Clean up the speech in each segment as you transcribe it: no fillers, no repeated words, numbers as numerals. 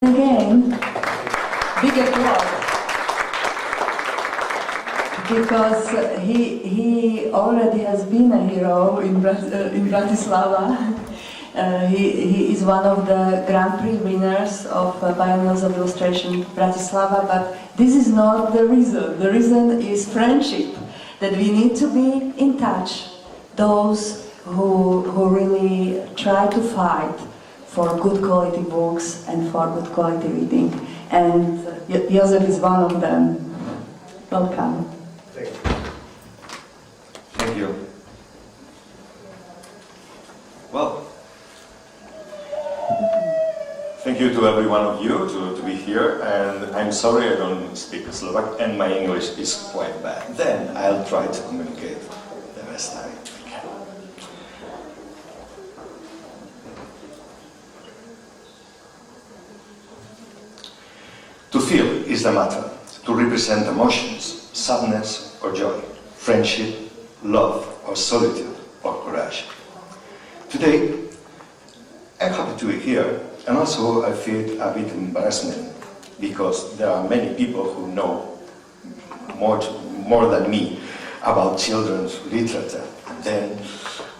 Again, big applause, because he already has been a hero in Bratislava. He is one of the Grand Prix winners of Biennials of Illustration Bratislava, but this is not the reason. The reason is friendship, that we need to be in touch. Those who really try to fight for good quality books and for good quality reading. And Josep is one of them. Welcome. Thank you. Thank you. Well, thank you to every one of you to be here, and I'm sorry I don't speak Slovak and my English is quite bad. Then I'll try to communicate the best I can. To feel is the matter, to represent emotions, sadness or joy, friendship, love or solitude or courage. Today, I'm happy to be here, and also I feel a bit embarrassment because there are many people who know more than me about children's literature. And then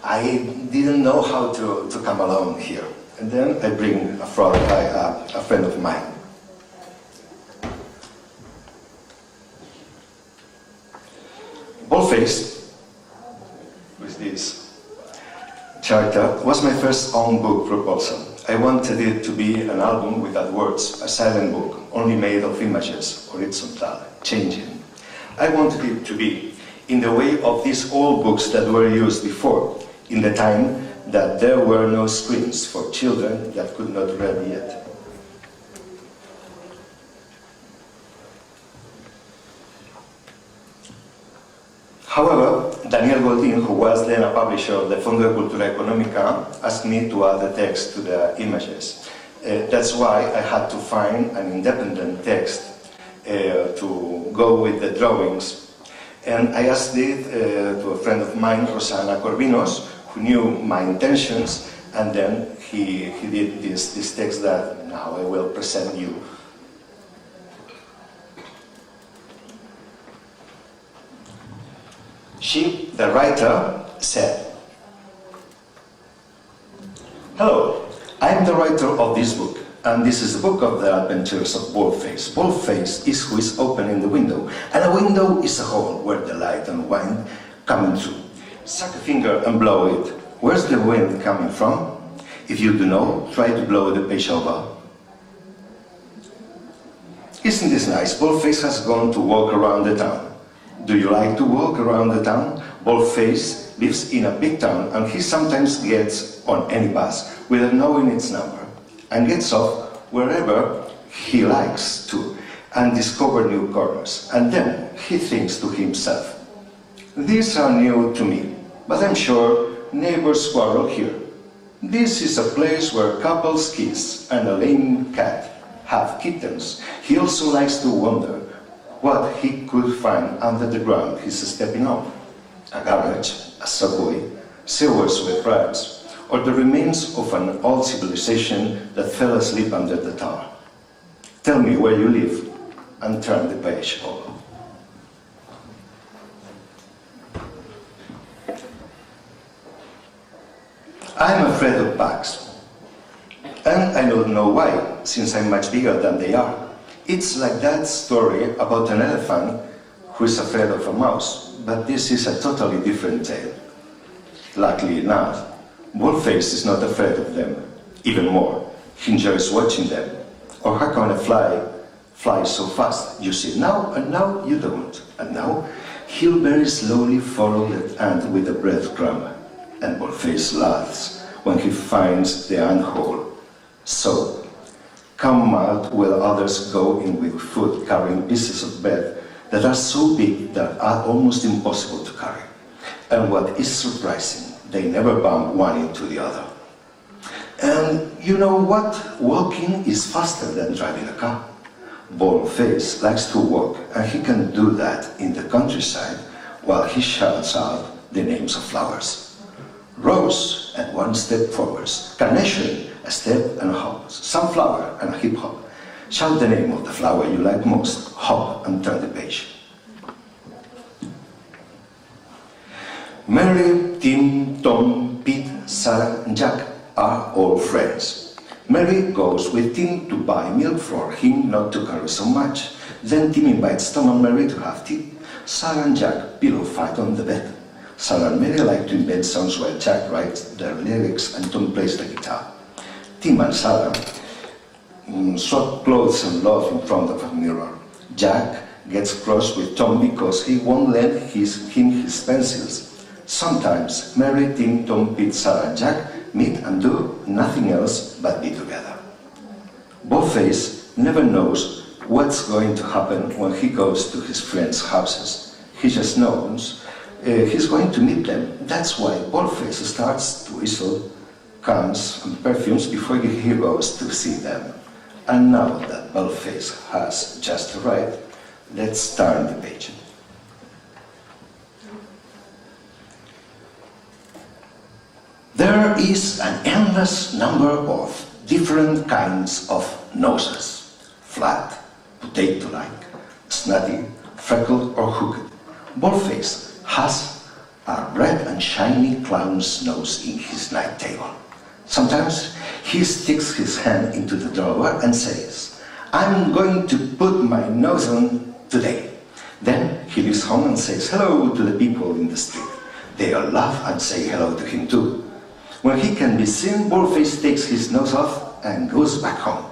I didn't know how to come along here. And then I bring a friend of mine. Boldface, with this character, was my first own book proposal. I wanted it to be an album without words, a silent book, only made of images, horizontal, changing. I wanted it to be in the way of these old books that were used before, in the time that there were no screens for children that could not read yet. However, Daniel Goldin, who was then a publisher of the Fondo de Cultura Económica, asked me to add the text to the images. That's why I had to find an independent text to go with the drawings. And I asked it to a friend of mine, Rosana Corvinos, who knew my intentions, and then he did this text that now I will present you. She, the writer, said, "Hello, I'm the writer of this book, and this is the book of the adventures of Boldface. Boldface is who is opening the window, and a window is a hole where the light and wind come through. Suck a finger and blow it. Where's the wind coming from? If you do know, try to blow the page over. Isn't this nice? Boldface has gone to walk around the town. Do you like to walk around the town? Boldface lives in a big town, and he sometimes gets on any bus without knowing its number, and gets off wherever he likes to, and discover new corners. And then he thinks to himself, these are new to me, but I'm sure neighbors quarrel here. This is a place where couples kiss, and a lame cat have kittens. He also likes to wonder what he could find under the ground he's stepping on. A garage, a subway, sewers with rats, or the remains of an old civilization that fell asleep under the tower. Tell me where you live, and turn the page over." I'm afraid of bugs, and I don't know why, since I'm much bigger than they are. It's like that story about an elephant who is afraid of a mouse, but this is a totally different tale. Luckily enough, Boldface is not afraid of them. Even more, he enjoys watching them. Or how can a fly so fast? You see now, and now you don't. And now, he'll very slowly follow that ant with a breadcrumb. And Boldface laughs when he finds the ant hole. So, come out while others go in with food, carrying pieces of bread that are so big that are almost impossible to carry. And what is surprising, they never bump one into the other. And you know what? Walking is faster than driving a car. Boldface likes to walk, and he can do that in the countryside while he shouts out the names of flowers. Rose, and one step forwards. Carnation, a step and a hop. Sunflower, and a hip hop. Shout the name of the flower you like most, hop and turn the page. Mary, Tim, Tom, Pete, Sarah and Jack are all friends. Mary goes with Tim to buy milk for him not to carry so much. Then Tim invites Tom and Mary to have tea. Sarah and Jack pillow fight on the bed. Sarah and Mary like to invent songs while Jack writes their lyrics and Tom plays the guitar. Tim and Sarah swap clothes and love in front of a mirror. Jack gets cross with Tom because he won't lend him his pencils. Sometimes Mary, Tim, Tom, Pete, Sarah and Jack meet and do nothing else but be together. Baldface never knows what's going to happen when he goes to his friends' houses. He just knows he's going to meet them. That's why Baldface starts to whistle cans and perfumes before he goes to see them. And now that Baldface has just arrived, let's turn the page. There is an endless number of different kinds of noses. Flat, potato-like, snotty, freckled or hooked. Baldface has a red and shiny clown's nose in his night table. Sometimes he sticks his hand into the drawer and says, "I'm going to put my nose on today." Then he leaves home and says hello to the people in the street. They all laugh and say hello to him too. When he can be seen, Baldface takes his nose off and goes back home.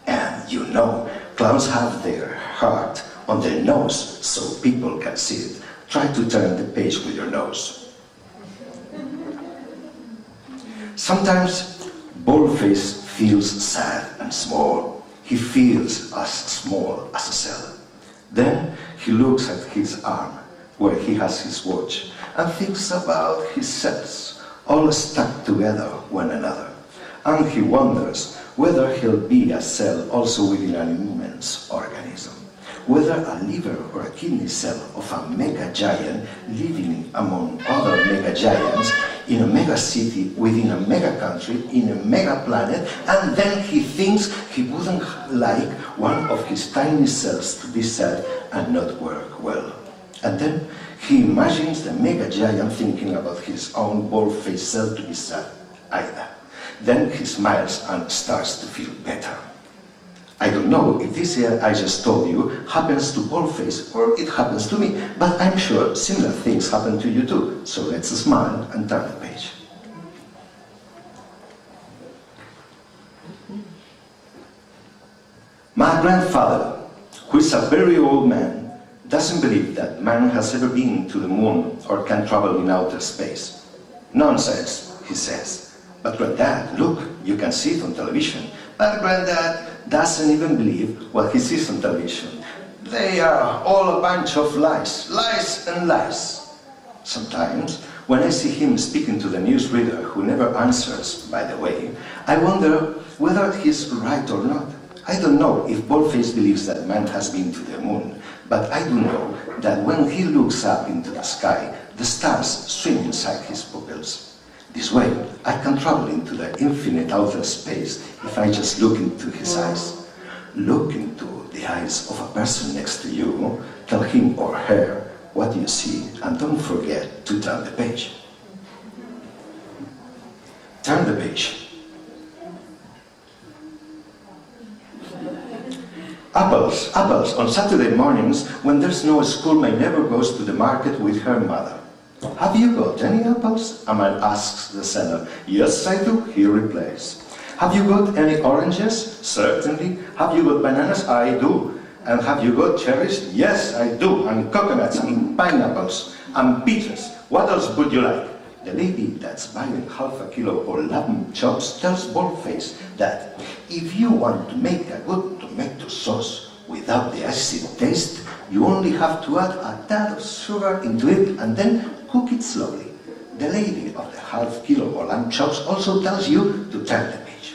And you know, clowns have their heart on their nose so people can see it. Try to turn the page with your nose. Sometimes Baldface feels sad and small. He feels as small as a cell. Then he looks at his arm, where he has his watch, and thinks about his cells, all stuck together one another. And he wonders whether he'll be a cell also within an immense organism. Whether a liver or a kidney cell of a mega giant living among other mega giants in a mega city, within a mega country, in a mega planet, and then he thinks he wouldn't like one of his tiny cells to be sad and not work well. And then he imagines the mega giant thinking about his own bald-faced cell to be sad either. Then he smiles and starts to feel better. I don't know if this here I just told you happens to Baldface or it happens to me, but I'm sure similar things happen to you too. So let's smile and turn the page. My grandfather, who is a very old man, doesn't believe that man has ever been to the moon or can travel in outer space. Nonsense, he says. But Granddad, look, you can see it on television. But Granddad doesn't even believe what he sees on television. They are all a bunch of lies, lies and lies. Sometimes, when I see him speaking to the newsreader who never answers, by the way, I wonder whether he's right or not. I don't know if Baldface believes that man has been to the moon, but I do know that when he looks up into the sky, the stars swim inside his pupils. This way, I can travel into the infinite outer space if I just look into his eyes. Look into the eyes of a person next to you, tell him or her what you see, and don't forget to turn the page. Turn the page. Apples, apples. On Saturday mornings, when there's no school, my neighbor goes to the market with her mother. Have you got any apples? A man asks the seller. Yes, I do, he replies. Have you got any oranges? Certainly. Have you got bananas? I do. And have you got cherries? Yes, I do. And coconuts, and pineapples, and peaches. What else would you like? The lady that's buying half a kilo of lamb chops tells Baldface that if you want to make a good tomato sauce without the acid taste, you only have to add a tad of sugar into it and then cook it slowly. The lady of the half kilo of lamb chops also tells you to turn the page.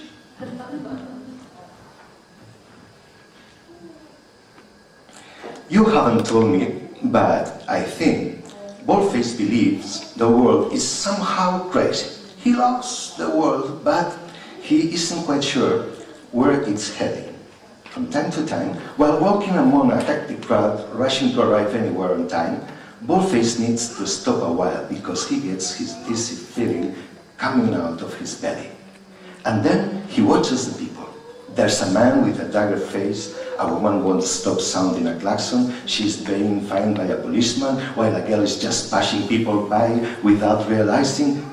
You haven't told me, but I think Baldface believes the world is somehow crazy. He loves the world, but he isn't quite sure where it's heading. From time to time, while walking among a hectic crowd, rushing to arrive anywhere on time, Baldface needs to stop a while because he gets his dizzy feeling coming out of his belly. And then he watches the people. There's a man with a dagger face, a woman won't stop sounding a klaxon, she's being fined by a policeman, while a girl is just passing people by without realizing.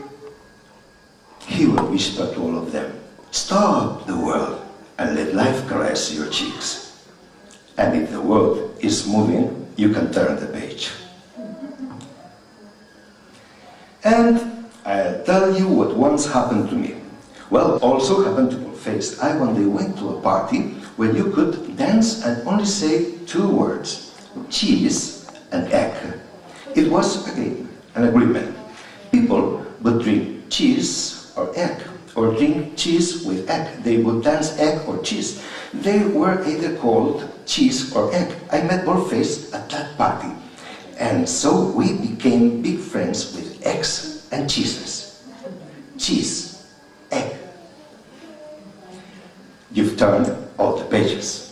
He will whisper to all of them, "Stop the world and let life caress your cheeks." And if the world is moving, you can turn the page. And I'll tell you what once happened to me. Well, also happened to Baldface. I one day went to a party where you could dance and only say two words, cheese and egg. It was, again, an agreement. People would drink cheese or egg, or drink cheese with egg. They would dance egg or cheese. They were either called cheese or egg. I met Baldface at that party. And so we became big friends with eggs and cheeses. Cheese, egg. You've turned all the pages.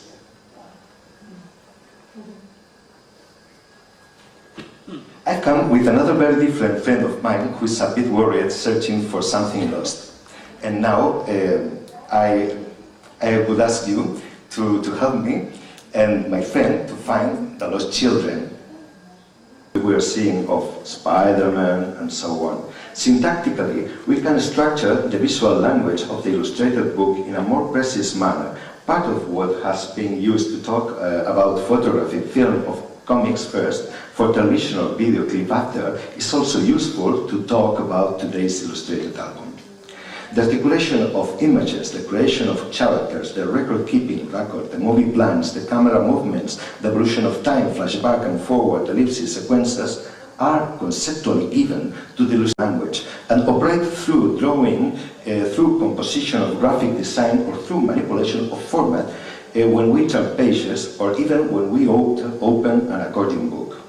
I come with another very different friend of mine who's a bit worried, searching for something lost. And now I would ask you to help me and my friend to find the lost children. We are seeing of Spider-Man and so on. Syntactically, we can structure the visual language of the illustrated book in a more precise manner. Part of what has been used to talk about photography, film of comics first, for television or video clip after, is also useful to talk about today's illustrated album. The articulation of images, the creation of characters, the record-keeping record, the movie plans, the camera movements, the evolution of time, flashback and forward, ellipses, sequences, are conceptually given to the language and operate through drawing, through composition of graphic design, or through manipulation of format when we turn pages, or even when we open an accordion book.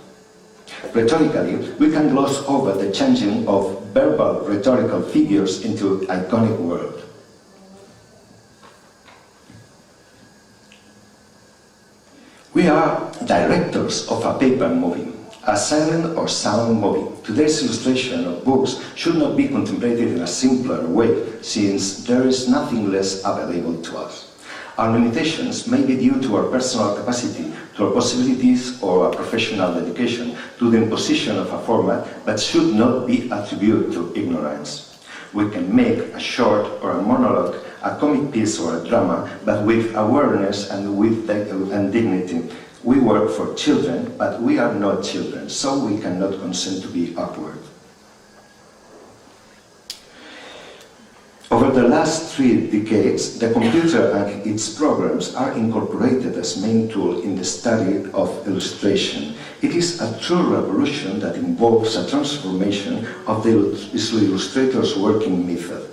Rhetorically, we can gloss over the changing of verbal rhetorical figures into iconic words. We are directors of a paper movie, a silent or sound movie. Today's illustration of books should not be contemplated in a simpler way, since there is nothing less available to us. Our limitations may be due to our personal capacity, to our possibilities or our professional dedication, to the imposition of a format, but should not be attributed to ignorance. We can make a short or a monologue, a comic piece or a drama, but with awareness and with dignity. We work for children, but we are not children, so we cannot consent to be awkward. Over the last 3 decades, the computer and its programs are incorporated as main tool in the study of illustration. It is a true revolution that involves a transformation of the illustrator's working method.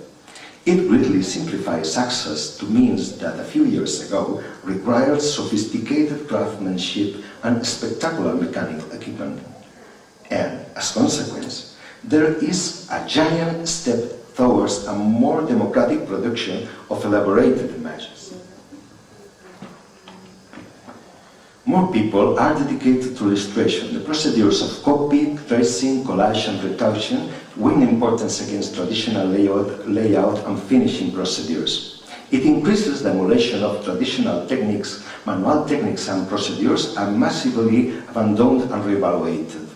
It greatly simplifies access to means that a few years ago required sophisticated craftsmanship and spectacular mechanical equipment. And as a consequence, there is a giant step towards a more democratic production of elaborated images. More people are dedicated to illustration. The procedures of copy, tracing, collage and retouching win importance against traditional layout and finishing procedures. It increases the emulation of traditional techniques, manual techniques and procedures are massively abandoned and reevaluated.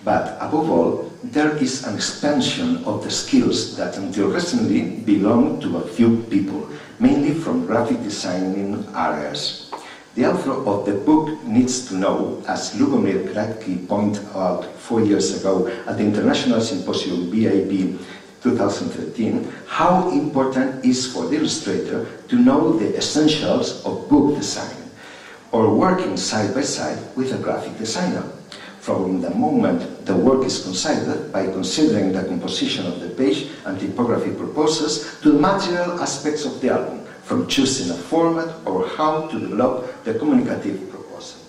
But above all, there is an expansion of the skills that until recently belonged to a few people, mainly from graphic designing areas. The author of the book needs to know, as Lubomir Kratky pointed out 4 years ago at the International Symposium BIP 2013, how important it is for the illustrator to know the essentials of book design, or working side by side with a graphic designer. From the moment the work is considered, by considering the composition of the page and typography purposes, to the material aspects of the album, from choosing a format or how to develop the communicative proposal.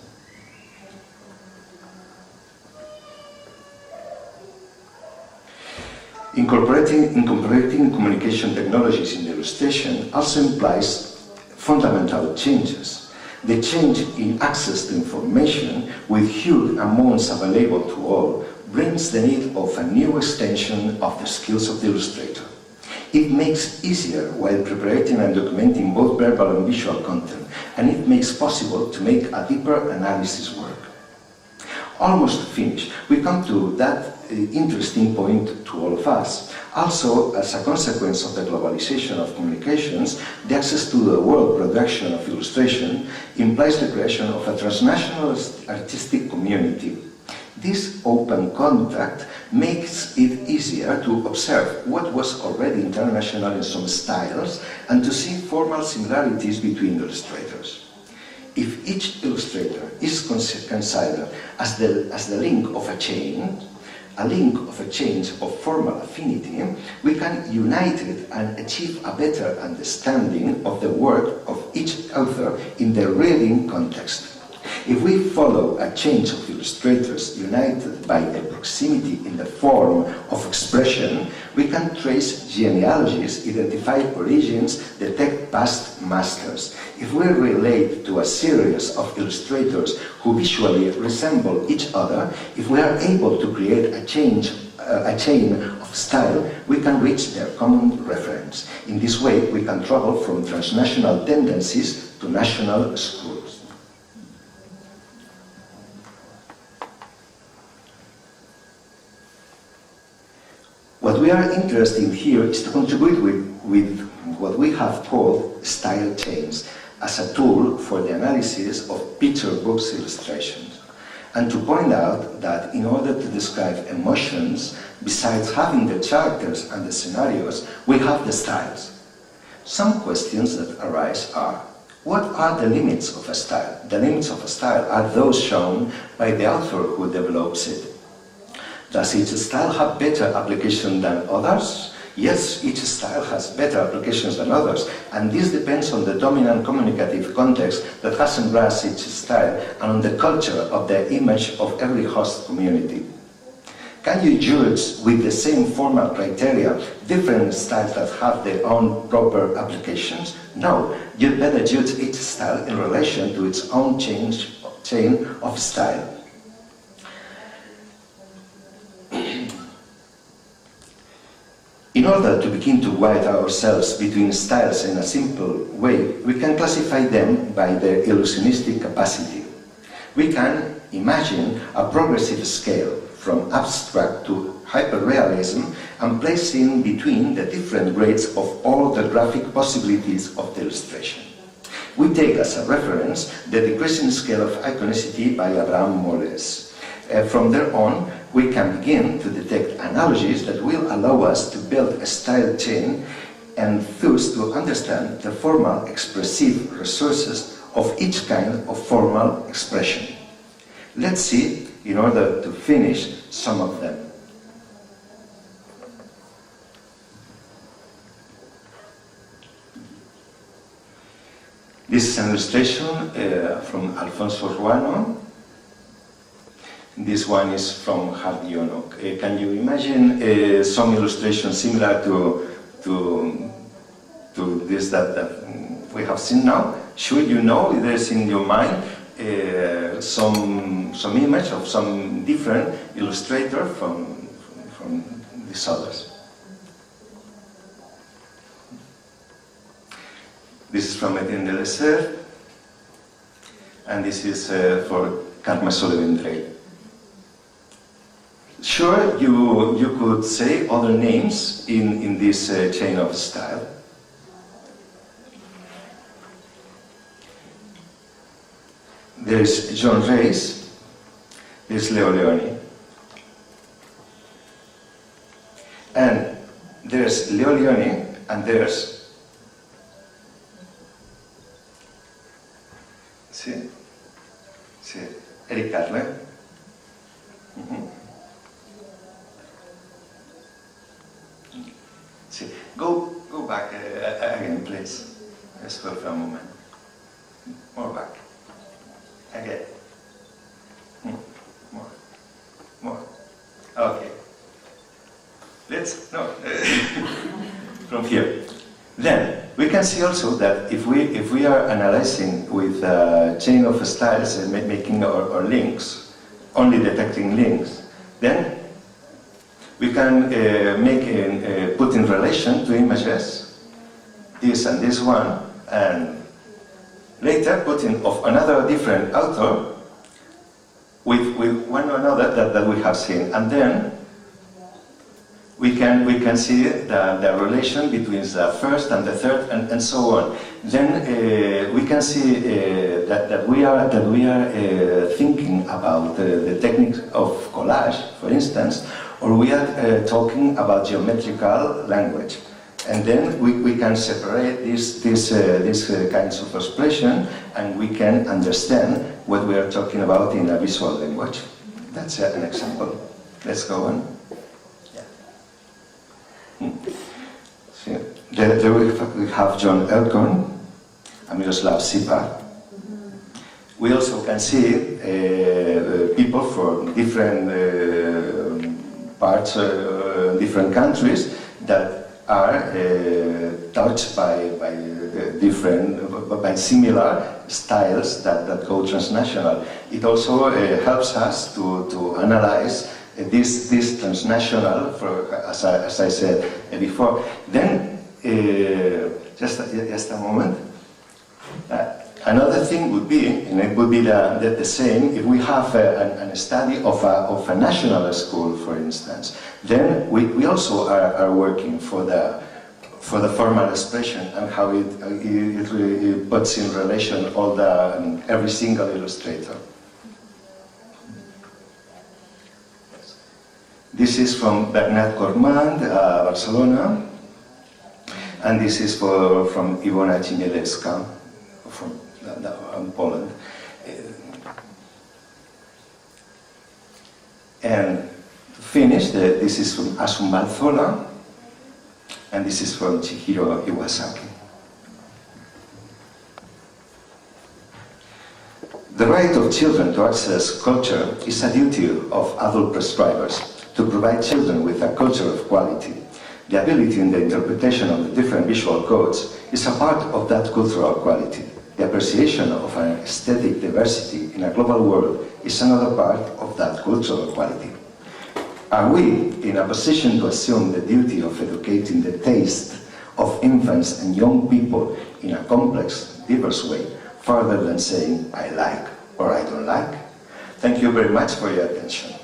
Incorporating communication technologies in the illustration also implies fundamental changes. The change in access to information with huge amounts available to all brings the need of a new extension of the skills of the illustrator. It makes easier while preparing and documenting both verbal and visual content, and it makes possible to make a deeper analysis work. Almost finished, we come to that interesting point to all of us. Also, as a consequence of the globalization of communications, the access to the world production of illustration implies the creation of a transnational artistic community. This open contact makes it easier to observe what was already international in some styles and to see formal similarities between illustrators. If each illustrator is considered as the link of a chain of formal affinity, we can unite it and achieve a better understanding of the work of each author in the reading context. If we follow a chain of illustrators united by a proximity in the form of expression, we can trace genealogies, identify origins, detect past masters. If we relate to a series of illustrators who visually resemble each other, if we are able to create a chain of style, we can reach their common reference. In this way, we can travel from transnational tendencies to national schools. What we are interested in here is to contribute with what we have called style chains as a tool for the analysis of picture books illustrations, and to point out that in order to describe emotions, besides having the characters and the scenarios, we have the styles. Some questions that arise are: what are the limits of a style? The limits of a style are those shown by the author who develops it. Does each style have better application than others? Yes, each style has better applications than others, and this depends on the dominant communicative context that has embraced each style and on the culture of the image of every host community. Can you judge with the same formal criteria different styles that have their own proper applications? No, you'd better judge each style in relation to its own chain of style. In order to begin to guide ourselves between styles in a simple way, we can classify them by their illusionistic capacity. We can imagine a progressive scale from abstract to hyperrealism and place in between the different grades of all the graphic possibilities of the illustration. We take as a reference the decreasing scale of iconicity by Abraham Moles. From there on, we can begin to detect analogies that will allow us to build a style chain and thus to understand the formal expressive resources of each kind of formal expression. Let's see, in order to finish, some of them. This is an illustration from Alfonso Ruano. This one is from Hardiono. Can you imagine some illustration similar to this that we have seen now? Should you know if there's in your mind some image of some different illustrator from these others? This is from Etienne de Lesser, and this is for Carme Soler-Vendrell. Sure, you could say other names in this chain of style. There's John Reis, there's Leo Leoni. And there's Leo Leoni, and there's, Eric Carle. Go back again, please. Just for a moment. More back. Again. More. Okay. Let's, no. From here. Then, we can can see also that if we are analyzing with a chain of styles and making our links, only detecting links, then we can put in relation two images, this and this one, and later put in of another different author with one another that we have seen, and then we can see the relation between the first and the third, and so on. Then we can see that we are thinking about the technique of collage, for instance, or we are talking about geometrical language. And then we can separate these kinds of expression, and we can understand what we are talking about in a visual language. That's an example. Let's go on. So, there we have John Elkhorn and Miroslav Sipa. We also can see people from different parts, different countries that are touched by similar styles that go transnational. It also helps us to analyze this transnational, as I said before. Then, just a moment. Another thing would be, and it would be the same, if we have a study of a national school, for instance, then we also are working for the formal expression and how it puts in relation all every single illustrator. This is from Bernat Cormand, Barcelona, and this is from Iwona Chmielewska, from Poland. And to finish, this is from Asun Balzola, and this is from Chihiro Iwasaki. The right of children to access culture is a duty of adult prescribers to provide children with a culture of quality. The ability in the interpretation of the different visual codes is a part of that cultural quality. The appreciation of an aesthetic diversity in a global world is another part of that cultural quality. Are we in a position to assume the duty of educating the taste of infants and young people in a complex, diverse way, further than saying I like or I don't like? Thank you very much for your attention.